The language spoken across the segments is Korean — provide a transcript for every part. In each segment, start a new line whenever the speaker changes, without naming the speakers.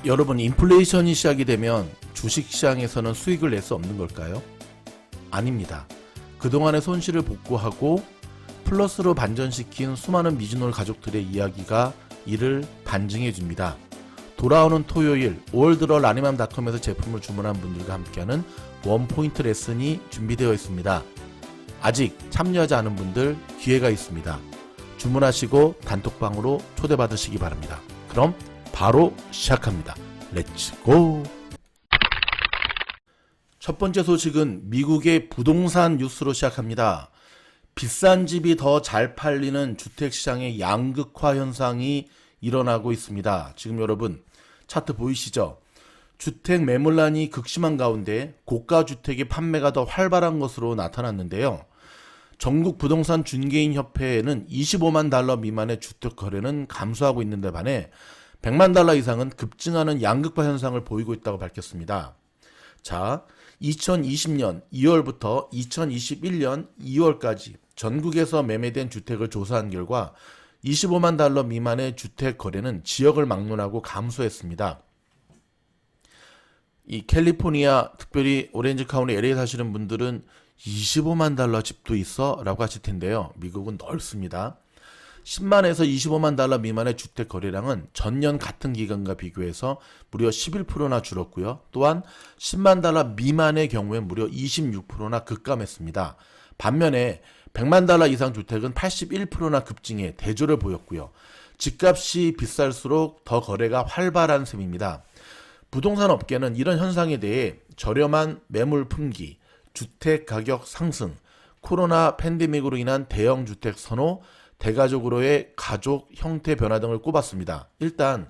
여러분, 인플레이션이 시작이 되면 주식시장에서는 수익을 낼 수 없는 걸까요? 아닙니다. 그동안의 손실을 복구하고 플러스로 반전시킨 수많은 미즈놀 가족들의 이야기가 이를 반증해 줍니다. 돌아오는 토요일 5월 들어 라니맘닷컴에서 제품을 주문한 분들과 함께하는 원포인트 레슨이 준비되어 있습니다. 아직 참여하지 않은 분들 기회가 있습니다. 주문하시고 단톡방으로 초대받으시기 바랍니다. 그럼 바로 시작합니다. 렛츠고! 첫 번째 소식은 미국의 부동산 뉴스로 시작합니다. 비싼 집이 더 잘 팔리는 주택시장의 양극화 현상이 일어나고 있습니다. 지금 여러분 차트 보이시죠? 주택 매물난이 극심한 가운데 고가주택의 판매가 더 활발한 것으로 나타났는데요. 전국 부동산 중개인 협회에는 25만 달러 미만의 주택 거래는 감소하고 있는데 반해 100만 달러 이상은 급증하는 양극화 현상을 보이고 있다고 밝혔습니다. 자, 2020년 2월부터 2021년 2월까지 전국에서 매매된 주택을 조사한 결과 25만 달러 미만의 주택 거래는 지역을 막론하고 감소했습니다. 이 캘리포니아, 특별히 오렌지 카운티 LA 사시는 분들은 25만 달러 집도 있어? 라고 하실 텐데요. 미국은 넓습니다. 10만에서 25만 달러 미만의 주택 거래량은 전년 같은 기간과 비교해서 무려 11%나 줄었고요. 또한 10만 달러 미만의 경우에 무려 26%나 급감했습니다. 반면에 100만 달러 이상 주택은 81%나 급증해 대조를 보였고요. 집값이 비쌀수록 더 거래가 활발한 셈입니다. 부동산 업계는 이런 현상에 대해 저렴한 매물 품귀, 주택 가격 상승, 코로나 팬데믹으로 인한 대형 주택 선호, 대가족으로의 가족 형태 변화 등을 꼽았습니다. 일단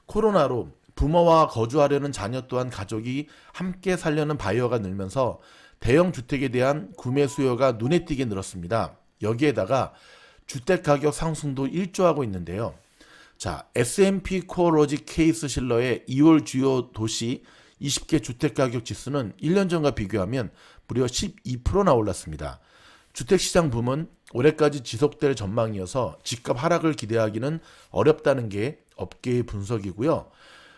코로나로 부모와 거주하려는 자녀 또한 가족이 함께 살려는 바이어가 늘면서 대형 주택에 대한 구매 수요가 눈에 띄게 늘었습니다. 여기에다가 주택 가격 상승도 일조하고 있는데요. 자, S&P 코어로지 케이스 실러의 2월 주요 도시 20개 주택 가격 지수는 1년 전과 비교하면 무려 12%나 올랐습니다. 주택시장 붐은 올해까지 지속될 전망이어서 집값 하락을 기대하기는 어렵다는 게 업계의 분석이고요.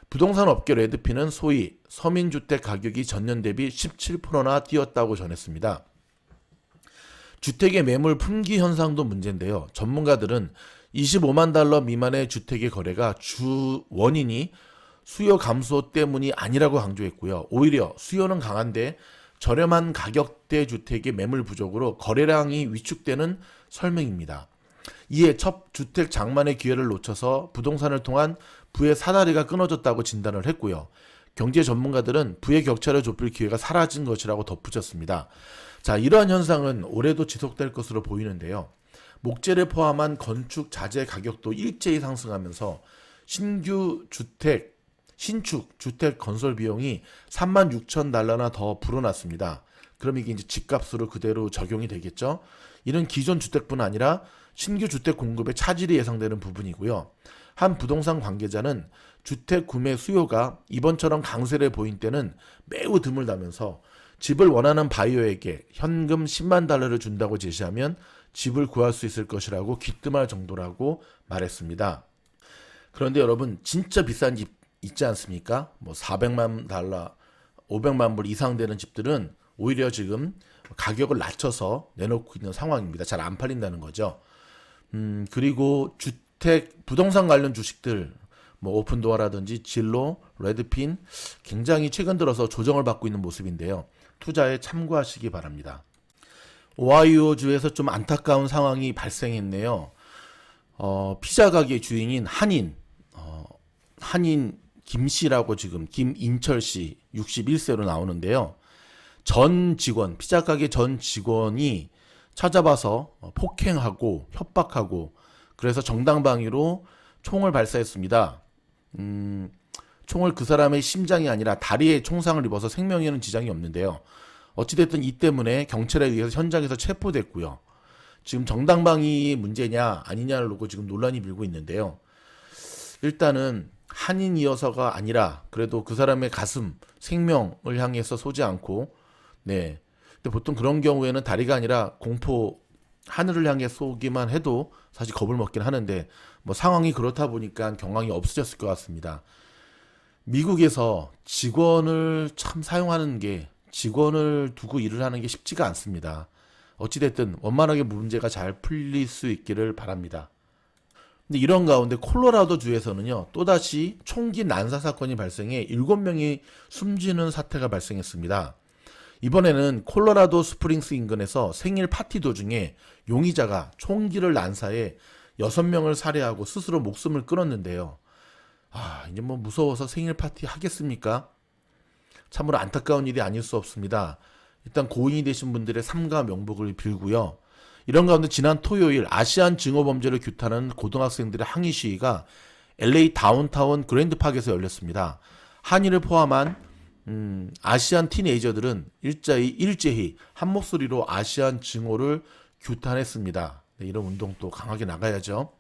부동산 업계 레드핀은 소위 서민주택 가격이 전년 대비 17%나 뛰었다고 전했습니다. 주택의 매물 품귀 현상도 문제인데요. 전문가들은 25만 달러 미만의 주택의 거래가 주 원인이 수요 감소 때문이 아니라고 강조했고요. 오히려 수요는 강한데 저렴한 가격대 주택의 매물 부족으로 거래량이 위축되는 설명입니다. 이에 첫 주택 장만의 기회를 놓쳐서 부동산을 통한 부의 사다리가 끊어졌다고 진단을 했고요. 경제 전문가들은 부의 격차를 좁힐 기회가 사라진 것이라고 덧붙였습니다. 자, 이러한 현상은 올해도 지속될 것으로 보이는데요. 목재를 포함한 건축 자재 가격도 일제히 상승하면서 신축 주택 건설 비용이 3만 6천 달러나 더 불어났습니다. 그럼 이게 이제 집값으로 그대로 적용이 되겠죠. 이는 기존 주택뿐 아니라 신규 주택 공급의 차질이 예상되는 부분이고요. 한 부동산 관계자는 주택 구매 수요가 이번처럼 강세를 보인 때는 매우 드물다면서 집을 원하는 바이어에게 현금 10만 달러를 준다고 제시하면 집을 구할 수 있을 것이라고 귀뜸할 정도라고 말했습니다. 그런데 여러분, 진짜 비싼 집 있지 않습니까? 뭐 400만 달러, 500만 불 이상 되는 집들은 오히려 지금 가격을 낮춰서 내놓고 있는 상황입니다. 잘 안 팔린다는 거죠. 그리고 주택, 부동산 관련 주식들, 뭐 오픈도어라든지 진로, 레드핀 굉장히 최근 들어서 조정을 받고 있는 모습인데요. 투자에 참고하시기 바랍니다. 오하이오주에서 좀 안타까운 상황이 발생했네요. 피자 가게 주인인 한인 김씨라고 지금 김인철 씨 61세로 나오는데요. 피자 가게 전 직원이 찾아봐서 폭행하고 협박하고 그래서 정당방위로 총을 발사했습니다. 총을 그 사람의 심장이 아니라 다리에 총상을 입어서 생명에는 지장이 없는데요. 어찌됐든 이 때문에 경찰에 의해서 현장에서 체포됐고요. 지금 정당방위 문제냐 아니냐를 놓고 지금 논란이 밀고 있는데요. 일단은 한인이어서가 아니라 그래도 그 사람의 가슴, 생명을 향해서 쏘지 않고, 네. 근데 보통 그런 경우에는 다리가 아니라 공포, 하늘을 향해 쏘기만 해도 사실 겁을 먹긴 하는데, 뭐 상황이 그렇다 보니까 경황이 없어졌을 것 같습니다. 미국에서 직원을 참 사용하는 게 직원을 두고 일을 하는 게 쉽지가 않습니다. 어찌됐든 원만하게 문제가 잘 풀릴 수 있기를 바랍니다. 근데 이런 가운데 콜로라도 주에서는요, 또다시 총기 난사 사건이 발생해 7명이 숨지는 사태가 발생했습니다. 이번에는 콜로라도 스프링스 인근에서 생일 파티 도중에 용의자가 총기를 난사해 6명을 살해하고 스스로 목숨을 끊었는데요. 이제 뭐 무서워서 생일 파티 하겠습니까? 참으로 안타까운 일이 아닐 수 없습니다. 일단 고인이 되신 분들의 삼가 명복을 빌고요. 이런 가운데 지난 토요일 아시안 증오범죄를 규탄하는 고등학생들의 항의 시위가 LA 다운타운 그랜드파크에서 열렸습니다. 한인을 포함한 아시안 티네이저들은 일제히 한 목소리로 아시안 증오를 규탄했습니다. 네, 이런 운동 또 강하게 나가야죠.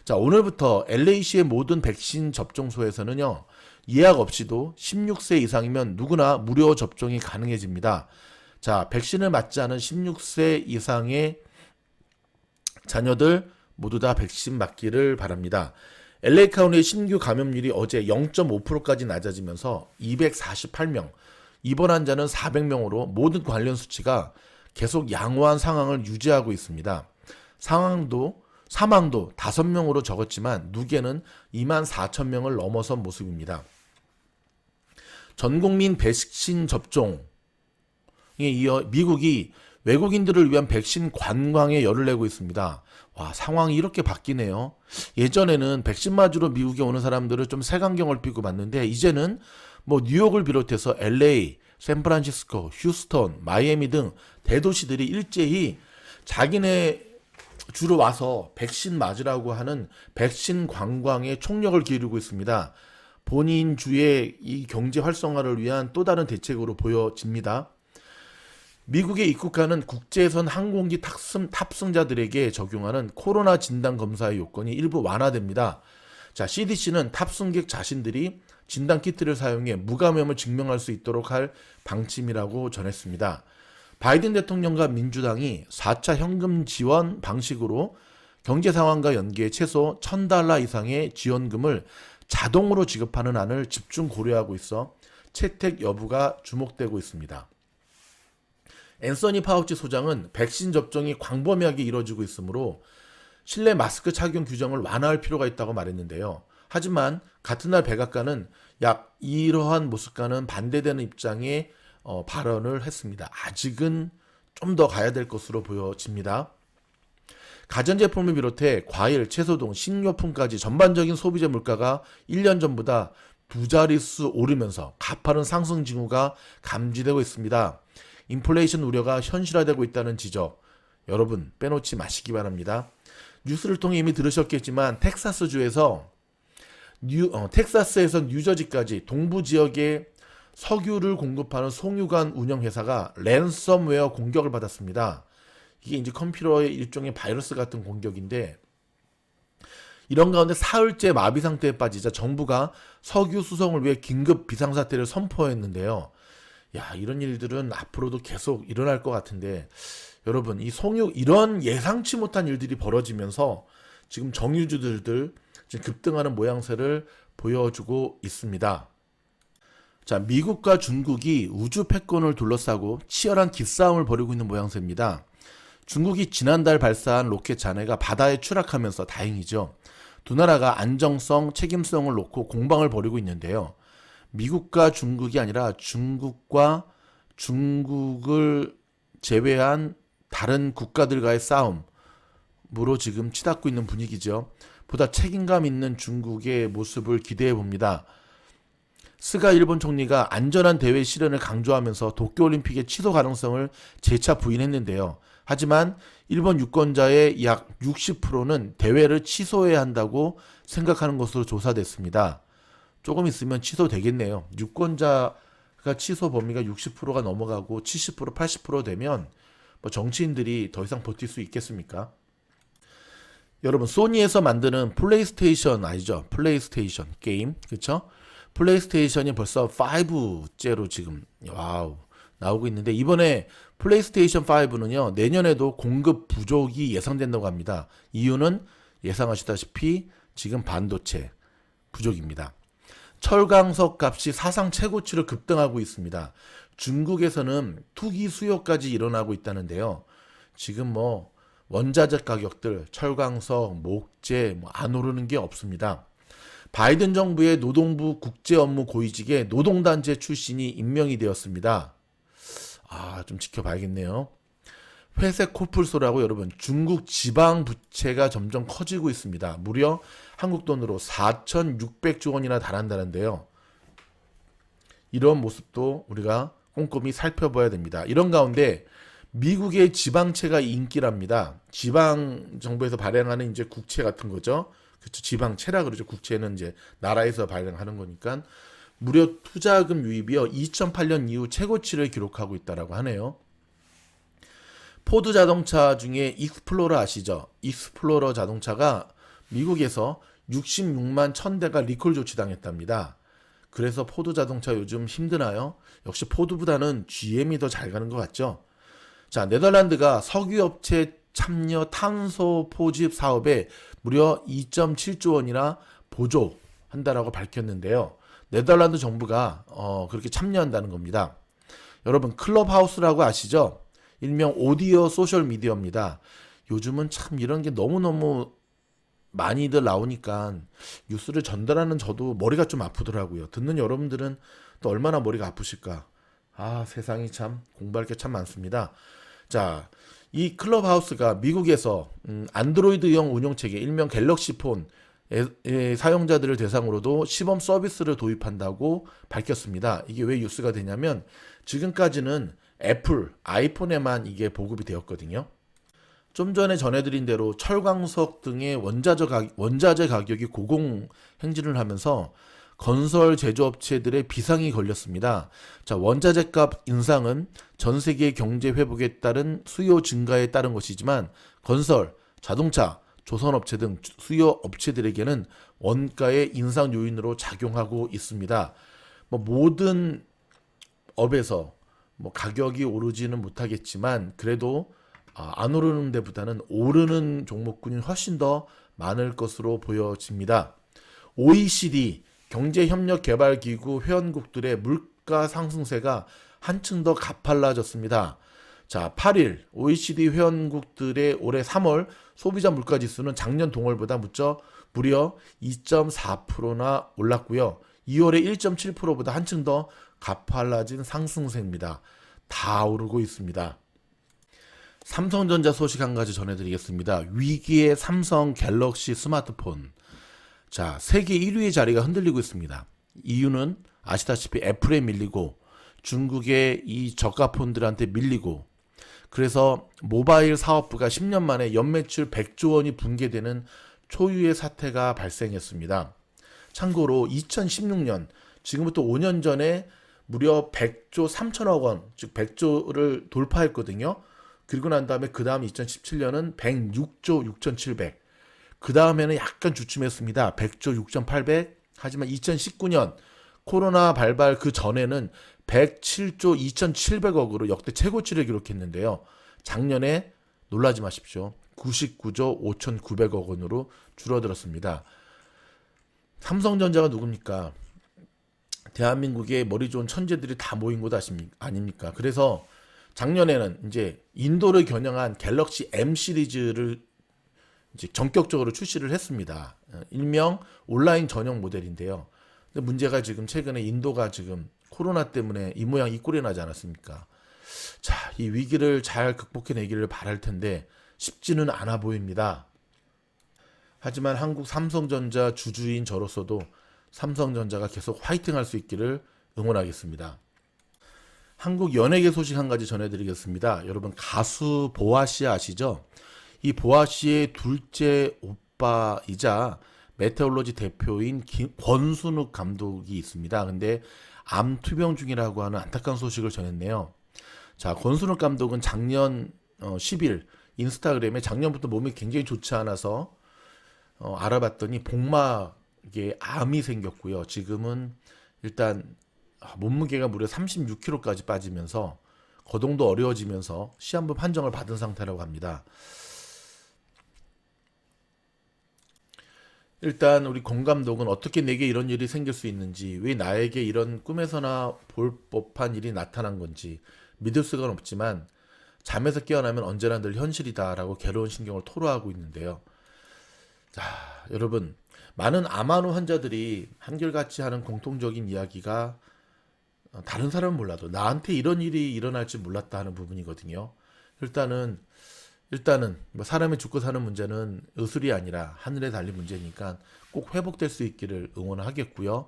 자, 오늘부터 LA시의 모든 백신 접종소에서는요, 예약 없이도 16세 이상이면 누구나 무료 접종이 가능해집니다. 자, 백신을 맞지 않은 16세 이상의 자녀들 모두 다 백신 맞기를 바랍니다. LA 카운티의 신규 감염률이 어제 0.5%까지 낮아지면서 248명, 입원 환자는 400명으로 모든 관련 수치가 계속 양호한 상황을 유지하고 있습니다. 사망도 5명으로 적었지만 누계는 2만 4천 명을 넘어선 모습입니다. 전 국민 백신 접종에 이어 미국이 외국인들을 위한 백신 관광에 열을 내고 있습니다. 와, 상황이 이렇게 바뀌네요. 예전에는 백신 맞으러 미국에 오는 사람들을 좀 색안경을 끼고 봤는데, 이제는 뭐 뉴욕을 비롯해서 LA, 샌프란시스코, 휴스턴, 마이애미 등 대도시들이 일제히 자기네 주로 와서 백신 맞으라고 하는 백신 관광에 총력을 기울이고 있습니다. 본인 주의 이 경제 활성화를 위한 또 다른 대책으로 보여집니다. 미국에 입국하는 국제선 항공기 탑승자들에게 적용하는 코로나 진단 검사의 요건이 일부 완화됩니다. 자, CDC는 탑승객 자신들이 진단 키트를 사용해 무감염을 증명할 수 있도록 할 방침이라고 전했습니다. 바이든 대통령과 민주당이 4차 현금 지원 방식으로 경제 상황과 연계해 최소 $1,000 이상의 지원금을 자동으로 지급하는 안을 집중 고려하고 있어 채택 여부가 주목되고 있습니다. 앤서니 파우치 소장은 백신 접종이 광범위하게 이뤄지고 있으므로 실내 마스크 착용 규정을 완화할 필요가 있다고 말했는데요. 하지만 같은 날 백악관은 약 이러한 모습과는 반대되는 입장에 발언을 했습니다. 아직은 좀 더 가야 될 것으로 보여집니다. 가전제품을 비롯해 과일, 채소 등 식료품까지 전반적인 소비재 물가가 1년 전보다 2자릿수 오르면서 가파른 상승 징후가 감지되고 있습니다. 인플레이션 우려가 현실화되고 있다는 지적, 여러분 빼놓지 마시기 바랍니다. 뉴스를 통해 이미 들으셨겠지만 텍사스에서 뉴저지까지 동부 지역에 석유를 공급하는 송유관 운영회사가 랜섬웨어 공격을 받았습니다. 이게 이제 컴퓨터의 일종의 바이러스 같은 공격인데, 이런 가운데 사흘째 마비 상태에 빠지자 정부가 석유 수송을 위해 긴급 비상사태를 선포했는데요. 야, 이런 일들은 앞으로도 계속 일어날 것 같은데, 여러분, 이 이런 예상치 못한 일들이 벌어지면서 지금 정유주들 지금 급등하는 모양새를 보여주고 있습니다. 자, 미국과 중국이 우주 패권을 둘러싸고 치열한 기싸움을 벌이고 있는 모양새입니다. 중국이 지난달 발사한 로켓 잔해가 바다에 추락하면서 다행이죠. 두 나라가 안정성, 책임성을 놓고 공방을 벌이고 있는데요. 미국과 중국이 아니라 중국과 중국을 제외한 다른 국가들과의 싸움으로 지금 치닫고 있는 분위기죠. 보다 책임감 있는 중국의 모습을 기대해 봅니다. 스가 일본 총리가 안전한 대회 실현을 강조하면서 도쿄올림픽의 취소 가능성을 재차 부인했는데요. 하지만 일본 유권자의 약 60%는 대회를 취소해야 한다고 생각하는 것으로 조사됐습니다. 조금 있으면 취소되겠네요. 유권자가 취소 범위가 60%가 넘어가고 70%, 80% 되면 뭐 정치인들이 더 이상 버틸 수 있겠습니까? 여러분, 소니에서 만드는 플레이스테이션 아시죠? 플레이스테이션 게임, 그렇죠? 플레이스테이션이 벌써 5째로 지금 나오고 있는데, 이번에 플레이스테이션 5는요 내년에도 공급 부족이 예상된다고 합니다. 이유는 예상하시다시피 지금 반도체 부족입니다. 철강석 값이 사상 최고치로 급등하고 있습니다. 중국에서는 투기 수요까지 일어나고 있다는데요. 지금 뭐 원자재 가격들, 철강석, 목재 안 오르는 게 없습니다. 바이든 정부의 노동부 국제업무고위직에 노동단체 출신이 임명이 되었습니다. 좀 지켜봐야겠네요. 회색 코뿔소라고 여러분, 중국 지방 부채가 점점 커지고 있습니다. 무려 한국 돈으로 4,600조 원이나 달한다는데요. 이런 모습도 우리가 꼼꼼히 살펴봐야 됩니다. 이런 가운데 미국의 지방채가 인기랍니다. 지방 정부에서 발행하는 이제 국채 같은 거죠. 그렇죠. 지방채라 그러죠. 국채는 이제 나라에서 발행하는 거니까 무려 투자금 유입이요 2008년 이후 최고치를 기록하고 있다라고 하네요. 포드 자동차 중에 익스플로러 아시죠? 익스플로러 자동차가 미국에서 66만 1000대가 리콜 조치당했답니다. 그래서 포드 자동차 요즘 힘드나요? 역시 포드보다는 GM이 더 잘 가는 것 같죠? 자, 네덜란드가 석유업체 참여 탄소 포집 사업에 무려 2.7조 원이나 보조한다라고 밝혔는데요. 네덜란드 정부가 그렇게 참여한다는 겁니다. 여러분, 클럽하우스라고 아시죠? 일명 오디오 소셜 미디어입니다. 요즘은 참 이런 게 너무너무 많이들 나오니까 뉴스를 전달하는 저도 머리가 좀 아프더라고요. 듣는 여러분들은 또 얼마나 머리가 아프실까? 세상이 참 공부할 게 참 많습니다. 자, 이 클럽하우스가 미국에서 안드로이드형 운용체계 일명 갤럭시 폰 사용자들을 대상으로도 시범 서비스를 도입한다고 밝혔습니다. 이게 왜 뉴스가 되냐면 지금까지는 애플, 아이폰에만 이게 보급이 되었거든요. 좀 전에 전해드린 대로 철광석 등의 원자재 가격이 고공행진을 하면서 건설 제조업체들의 비상이 걸렸습니다. 자, 원자재 값 인상은 전 세계 경제 회복에 따른 수요 증가에 따른 것이지만 건설, 자동차, 조선업체 등 수요 업체들에게는 원가의 인상 요인으로 작용하고 있습니다. 모든 업에서 가격이 오르지는 못하겠지만 그래도 안 오르는 데보다는 오르는 종목군이 훨씬 더 많을 것으로 보여집니다. OECD 경제협력개발기구 회원국들의 물가 상승세가 한층 더 가팔라졌습니다. 자, 8일 OECD 회원국들의 올해 3월 소비자 물가지수는 작년 동월보다 무려 2.4%나 올랐고요. 2월에 1.7%보다 한층 더 가팔라진 상승세입니다. 다 오르고 있습니다. 삼성전자 소식 한 가지 전해드리겠습니다. 위기의 삼성 갤럭시 스마트폰. 자, 세계 1위의 자리가 흔들리고 있습니다. 이유는 아시다시피 애플에 밀리고 중국의 이 저가 폰들한테 밀리고 그래서 모바일 사업부가 10년 만에 연매출 100조 원이 붕괴되는 초유의 사태가 발생했습니다. 참고로 2016년 지금부터 5년 전에 무려 100조 3천억 원, 즉 100조를 돌파했거든요. 그리고 난 다음에 그 다음 2017년은 106조 6,700. 그 다음에는 약간 주춤했습니다. 100조 6,800. 하지만 2019년 코로나 발발 그 전에는 107조 2,700억으로 역대 최고치를 기록했는데요. 작년에 놀라지 마십시오. 99조 5,900억 원으로 줄어들었습니다. 삼성전자가 누굽니까? 대한민국의 머리 좋은 천재들이 다 모인 곳 아닙니까? 그래서 작년에는 이제 인도를 겨냥한 갤럭시 M 시리즈를 이제 전격적으로 출시를 했습니다. 일명 온라인 전용 모델인데요. 근데 문제가 지금 최근에 인도가 지금 코로나 때문에 이 모양 이 꼴이 나지 않았습니까? 자, 이 위기를 잘 극복해내기를 바랄 텐데 쉽지는 않아 보입니다. 하지만 한국 삼성전자 주주인 저로서도 삼성전자가 계속 화이팅 할 수 있기를 응원하겠습니다. 한국 연예계 소식 한 가지 전해드리겠습니다. 여러분, 가수 보아 씨 아시죠? 이 보아 씨의 둘째 오빠이자 메테올로지 대표인 권순욱 감독이 있습니다. 근데 암 투병 중이라고 하는 안타까운 소식을 전했네요. 자, 권순욱 감독은 작년 10일 인스타그램에 작년부터 몸이 굉장히 좋지 않아서 알아봤더니 복막에 암이 생겼고요. 지금은 일단 몸무게가 무려 36kg까지 빠지면서 거동도 어려워지면서 시한부 판정을 받은 상태라고 합니다. 일단 우리 권 감독은 어떻게 내게 이런 일이 생길 수 있는지, 왜 나에게 이런 꿈에서나 볼 법한 일이 나타난 건지 믿을 수가 없지만 잠에서 깨어나면 언제나 늘 현실이다라고 괴로운 신경을 토로하고 있는데요. 자, 여러분, 많은 아마노 환자들이 한결같이 하는 공통적인 이야기가 다른 사람은 몰라도 나한테 이런 일이 일어날 줄 몰랐다 하는 부분이거든요. 일단은 뭐 사람이 죽고 사는 문제는 의술이 아니라 하늘에 달린 문제니까 꼭 회복될 수 있기를 응원하겠고요.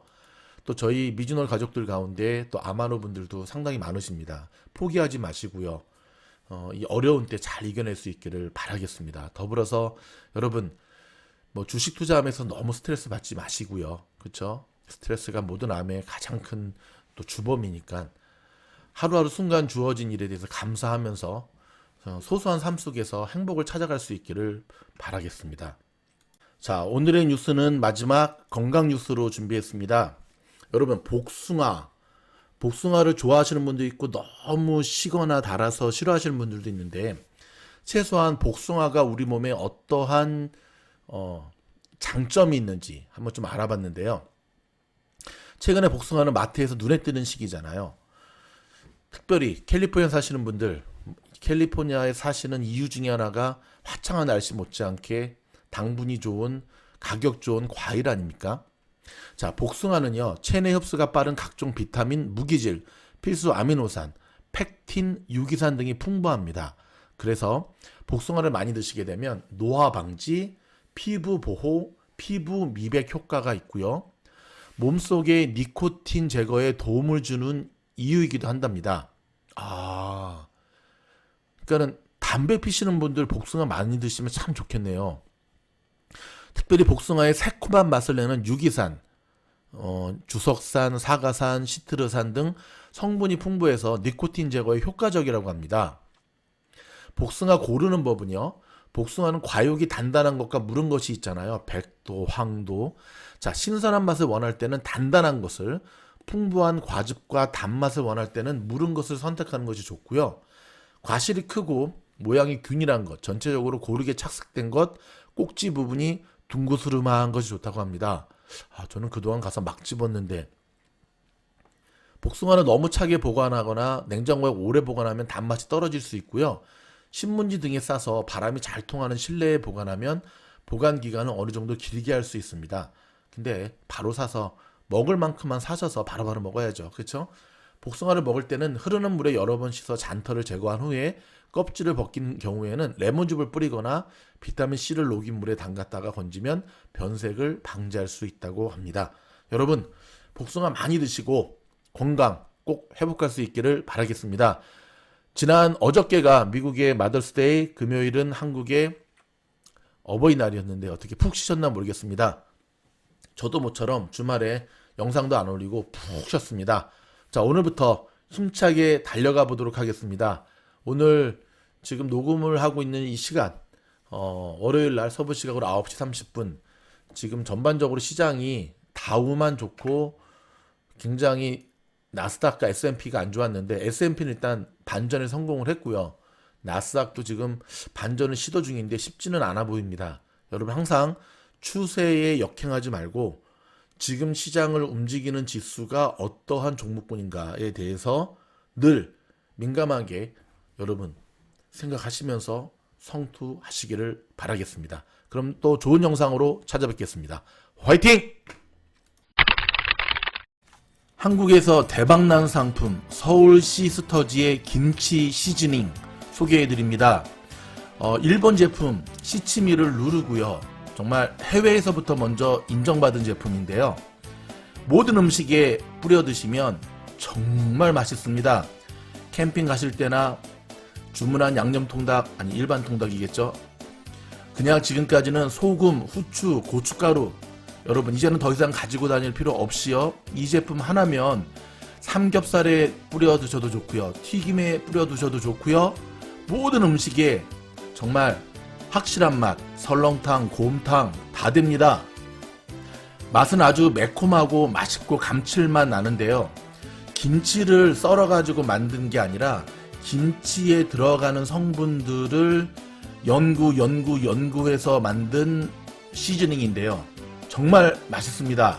또 저희 미즈널 가족들 가운데 또 아마노 분들도 상당히 많으십니다. 포기하지 마시고요. 이 어려운 때 잘 이겨낼 수 있기를 바라겠습니다. 더불어서 여러분, 뭐 주식 투자하면서 너무 스트레스 받지 마시고요. 그렇죠? 스트레스가 모든 암의 가장 큰 또 주범이니까 하루하루 순간 주어진 일에 대해서 감사하면서 소소한 삶 속에서 행복을 찾아갈 수 있기를 바라겠습니다. 자, 오늘의 뉴스는 마지막 건강 뉴스로 준비했습니다. 여러분, 복숭아를 좋아하시는 분도 있고 너무 시거나 달아서 싫어하시는 분들도 있는데, 최소한 복숭아가 우리 몸에 어떠한 장점이 있는지 한번 좀 알아봤는데요. 최근에 복숭아는 마트에서 눈에 띄는 시기잖아요. 특별히 캘리포니아 사시는 분들, 캘리포니아에 사시는 이유 중에 하나가 화창한 날씨 못지않게 당분이 좋은, 가격 좋은 과일 아닙니까? 자, 복숭아는요, 체내 흡수가 빠른 각종 비타민, 무기질, 필수 아미노산, 펙틴, 유기산 등이 풍부합니다. 그래서 복숭아를 많이 드시게 되면 노화 방지, 피부 보호, 피부 미백 효과가 있고요. 몸속에 니코틴 제거에 도움을 주는 이유이기도 한답니다. 그러니까는 담배 피시는 분들 복숭아 많이 드시면 참 좋겠네요. 특별히 복숭아의 새콤한 맛을 내는 유기산, 주석산, 사과산, 시트르산 등 성분이 풍부해서 니코틴 제거에 효과적이라고 합니다. 복숭아 고르는 법은요, 복숭아는 과육이 단단한 것과 무른 것이 있잖아요. 백도, 황도. 자, 신선한 맛을 원할 때는 단단한 것을, 풍부한 과즙과 단맛을 원할 때는 무른 것을 선택하는 것이 좋고요. 과실이 크고 모양이 균일한 것, 전체적으로 고르게 착색된 것, 꼭지 부분이 둥그스름한 것이 좋다고 합니다. 저는 그동안 가서 막 집었는데, 복숭아는 너무 차게 보관하거나 냉장고에 오래 보관하면 단맛이 떨어질 수 있고요. 신문지 등에 싸서 바람이 잘 통하는 실내에 보관하면 보관 기간은 어느 정도 길게 할 수 있습니다. 근데 바로 사서 먹을 만큼만 사셔서 바로바로 먹어야죠. 그렇죠? 복숭아를 먹을 때는 흐르는 물에 여러 번 씻어 잔털을 제거한 후에 껍질을 벗긴 경우에는 레몬즙을 뿌리거나 비타민C를 녹인 물에 담갔다가 건지면 변색을 방지할 수 있다고 합니다. 여러분, 복숭아 많이 드시고 건강 꼭 회복할 수 있기를 바라겠습니다. 지난 어저께가 미국의 마더스데이, 금요일은 한국의 어버이날이었는데 어떻게 푹 쉬셨나 모르겠습니다. 저도 모처럼 주말에 영상도 안 올리고 푹 쉬었습니다. 자, 오늘부터 힘차게 달려가 보도록 하겠습니다. 오늘 지금 녹음을 하고 있는 이 시간, 월요일날 서부 시각으로 9시 30분, 지금 전반적으로 시장이 다우만 좋고 굉장히 나스닥과 S&P가 안 좋았는데, S&P는 일단 반전에 성공을 했고요. 나스닥도 지금 반전을 시도 중인데 쉽지는 않아 보입니다. 여러분, 항상 추세에 역행하지 말고 지금 시장을 움직이는 지수가 어떠한 종목군인가에 대해서 늘 민감하게 여러분 생각하시면서 성투하시기를 바라겠습니다. 그럼 또 좋은 영상으로 찾아뵙겠습니다. 화이팅! 한국에서 대박난 상품 서울 시스터즈의 김치 시즈닝 소개해드립니다. 일본 제품 시치미를 누르고요. 정말 해외에서부터 먼저 인정받은 제품인데요. 모든 음식에 뿌려 드시면 정말 맛있습니다. 캠핑 가실 때나 주문한 양념통닭, 아니 일반 통닭이겠죠. 그냥 지금까지는 소금, 후추, 고춧가루, 여러분 이제는 더 이상 가지고 다닐 필요 없이요. 이 제품 하나면 삼겹살에 뿌려 드셔도 좋고요. 튀김에 뿌려 드셔도 좋고요. 모든 음식에 정말 확실한 맛, 설렁탕, 곰탕 다 됩니다. 맛은 아주 매콤하고 맛있고 감칠맛 나는데요. 김치를 썰어가지고 만든 게 아니라 김치에 들어가는 성분들을 연구해서 만든 시즈닝인데요. 정말 맛있습니다.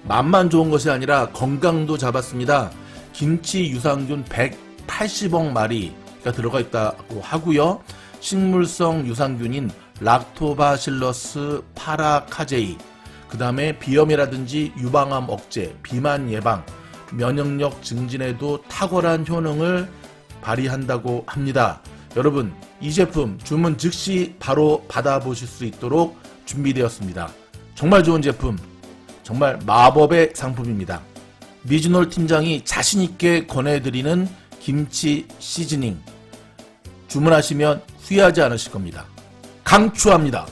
맛만 좋은 것이 아니라 건강도 잡았습니다. 김치 유산균 180억 마리가 들어가 있다고 하고요. 식물성 유산균인 락토바실러스 파라카제이, 그 다음에 비염이라든지 유방암 억제, 비만 예방, 면역력 증진에도 탁월한 효능을 발휘한다고 합니다. 여러분, 이 제품 주문 즉시 바로 받아보실 수 있도록 준비되었습니다. 정말 좋은 제품, 정말 마법의 상품입니다. 미즈놀 팀장이 자신있게 권해드리는 김치 시즈닝, 주문하시면 후회하지 않으실 겁니다. 강추합니다.